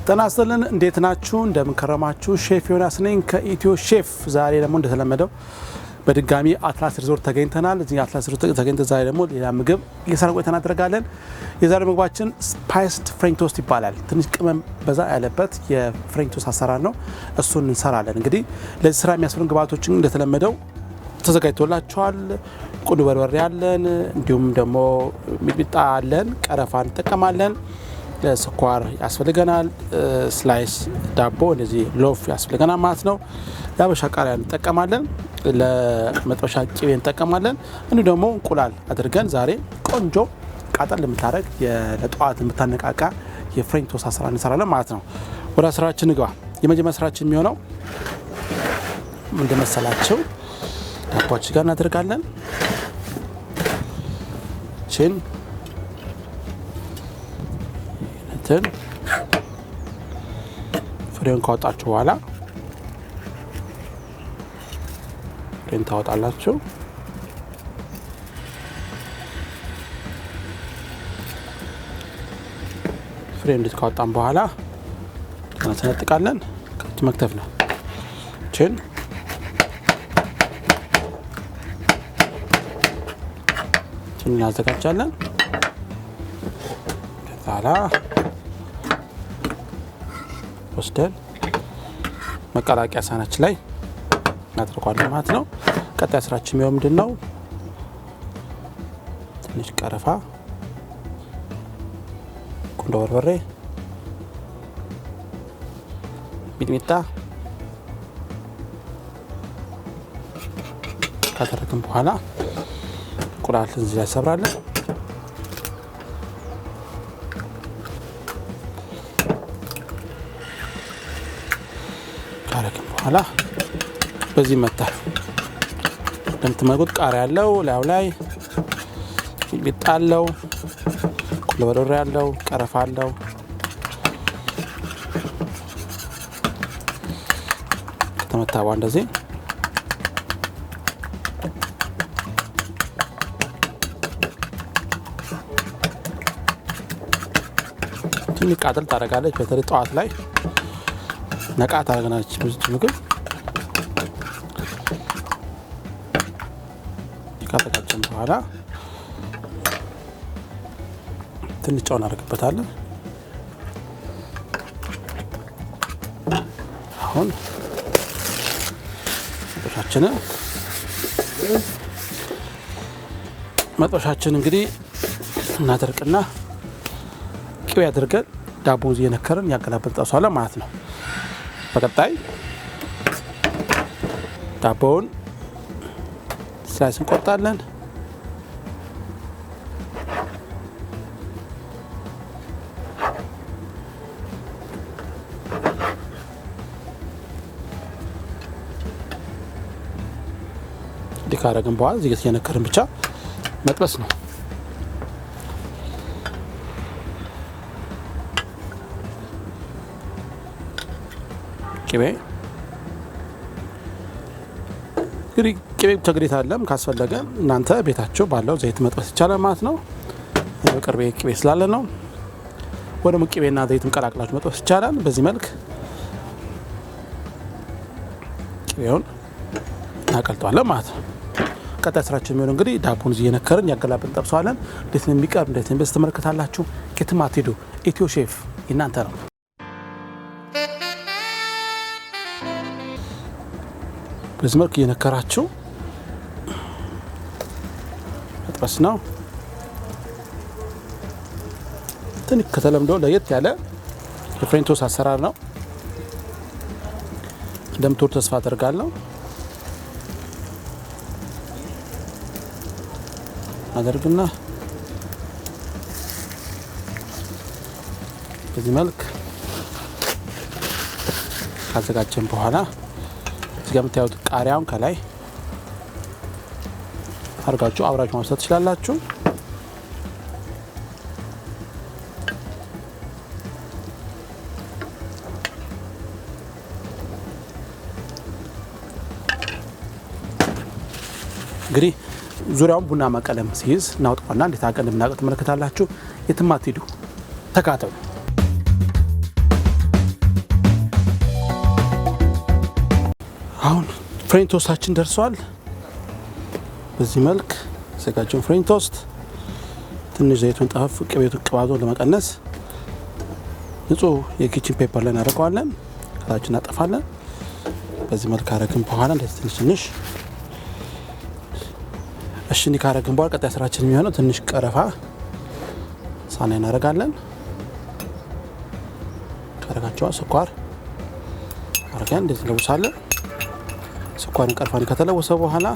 ተናስተልን እንዴት ናችሁ እንደምን ከረማችሁ ሼፍ ዮናስ ነኝ ከኢትዮ ሼፍ ዛሬ ደግሞ እንደተለመደው በድጋሚ አትላስ ሪዞርት ተገኝተናል እዚህ አትላስ ሪዞርት ተገኝተን ዛሬ ደግሞ ሌላ ምግብ እየሰራን ቆይተን እናደርጋለን የዛሬ ምግባችን ስፓይስድ ፍሬንች ቶስት ይባላል ትንሽ ቅመም በዛ ያለበት የፍሬንች ቶስት አሰራር ነው እሱን እንሰራለን እንግዲህ ለዚህ ስራ የሚያስፈልጉ ግብአቶችን እንደተለመደው ተዘጋጅቶላችኋል ቁንዶ በርበሬ አለን እንዲሁም ደግሞ ሚጥሚጣ አለን ቀረፋ እንጠቀማለን ስኳር ያስፈልገናል ስላይስ ዳቦ እንደዚህ ሎፍ ያስፈልገናል ማለት ነው ያበሻ ቃሪያ እንጠቀማለን ለመጥበሻ ቅቤ እንጠቀማለን እንዲሁ ደግሞ እንቁላል አድርገን ዛሬ ቆንጆ ቃጠል ለምታረግ ለጧት የምታነቃቃ የፍሬንች ቶስት አሰራር እንሰራለን ማለት ነው ወደ ስራችን እንግባ የመጀመሪያ ስራችን የሚሆነው እንደመሰላችሁ ዳቦአችን ጋር እናደርጋለን ቺን ፍሬውን ካወጣችሁ በኋላ ፍሬን ታወጣላችሁ ፍሬን ካወጣን በኋላ እናስነጥቃለን ከዚህ መክተፍ ነው ቺን እናዘጋጃለን ከዛላ ወስደን መቀላቂያ ሳህናችን ላይ እናደርጋለን ማለት ነው ቀጣይ ስራችን የሚሆነው ምንድነው ትንሽ ቀረፋ ቁንዶ በርበሬ ሚጥሚጣ ካደረግን በኋላ እንቁላል እዚህ ላይ ሰብራለን ኋላ በዚህ መጣል እንደምትመጉት ቃሪያ ያለው ላዩ ላይ ሚጥሚጣ አለው ቁንዶ በርበሬ ያለው ቀረፋ አለው ከተመታ በኋላ እንደዚህ ትንሽ ቃጠል ታደርጋለች በተለይ ጠዋት ላይ ነቃ ታደርገናለች ብዙ ምግብ ካተቀጨን በኋላ ትንሽ ጨው እናደርግበታለን አሁን መጥበሻችን እንግዲህ እናደርቅና ቅቤ አድርገን ዳቦ እየነከርን ያገላበጥ ጣሷለን ማለት ነው በቀጣይ ዳቦውን ስላይስ እንቆርጣለን ዲካረግን በኋላ እዚህ እየነከርን ብቻ መጥበስ ነው ቅቤ ቅቤ ተግሪት አለም ካስፈለገ እናንተ ቤታችሁ ባለው ዘይት መጥበስ ይቻላል ማለት ነው በቅርቤ ቅቤ ስላለ ነው ወደሞ ቅቤና ዘይትም ቀላቅላችሁ መጥበስ ይቻላል በዚህ መልክ ቅቤውን እናቀልጠዋለን ማለት ነው ቀጣይ ስራችን የሚሆነው እንግዲህ ዳቦን እየነከርን ያገላብን ጠብሰዋለን እንዴት ነው የሚቀርብ እንዴት ነው ተመልከታላችሁ ከትም አትሄዱ ኢትዮ ሼፍ እናንተ ነው በዚህ መልክ እየነከራችሁ መጥበስ ነው ትንሽ ከተለምዶ ለየት ያለ የፍሬንች ቶስት አሰራር ነው እንደምትወዱ ተስፋ አደርጋለሁ አደርግና በዚህ መልክ ካዘጋጀን በኋላ እዚህ ጋር የምታዩት ቃሪያውን ከላይ አድርጋችሁ አብራችሁ ማብሰል ትችላላችሁ እንግዲህ ዙሪያውን ቡናማ ቀለም ሲይዝ እናውጣውና እንዴት አቀን እንደምናቀጥ ተመልከታላችሁ የትም አትሄዱ ተካተሉ አሁን ፍሬንች ቶስታችን ደርሷል። በዚህ መልክ ዘጋጀን ፍሬንች ቶስት ትንሽ ዘይቱን ጠፈፍ ቅባቱን ለመቀነስ ንጹህ የኪችን ፔፐር ላይ እናደርገዋለን። ከታችን እናጠፋለን። በዚህ መልክ አረግን በኋላ እንደዚህ ትንሽ እሺ ካረግን በኋላ ቀጣይ ስራችን የሚሆነው ትንሽ ቀረፋ ሳና እናደርጋለን። ካረጋቸው ስኳር አረጋን እንደዚህ ለውሳለን። ስኳርን ቀርፋን ከተለወሰ በኋላ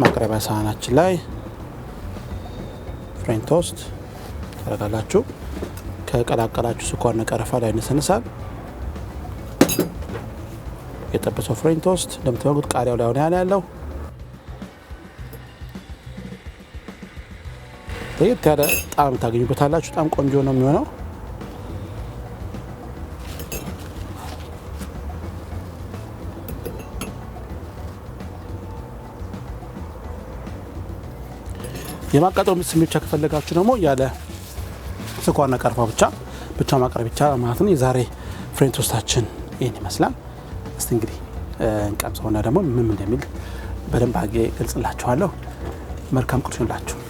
ማቅረቢያ ሳህናችን ላይ ፍሬንች ቶስት ታረጋላችሁ። ከቀላቀላችሁ ስኳርና ቀረፋ ላይ እንሰንሳል። የጠበሰው ፍሬንች ቶስት እንደምትመጉት ቃሪያው ላይ ሆነ ያለው ለየት ያለ ጣዕም ታገኙበታላችሁ። በጣም ቆንጆ ነው የሚሆነው። የማቃጠል ስሜት ብቻ ከፈለጋችሁ ደግሞ ያለ ስኳርና ቀረፋ ብቻ ማቅረብ ይቻላል ማለት ነው። የዛሬ ፍሬንች ቶስታችን ይሄን ይመስላል። እስቲ እንግዲህ እንቀምሰውና ደግሞ ምን እንደሚል በደንብ አድርጌ ገልጽላችኋለሁ። መልካም ቁርስ ይሁንላችሁ።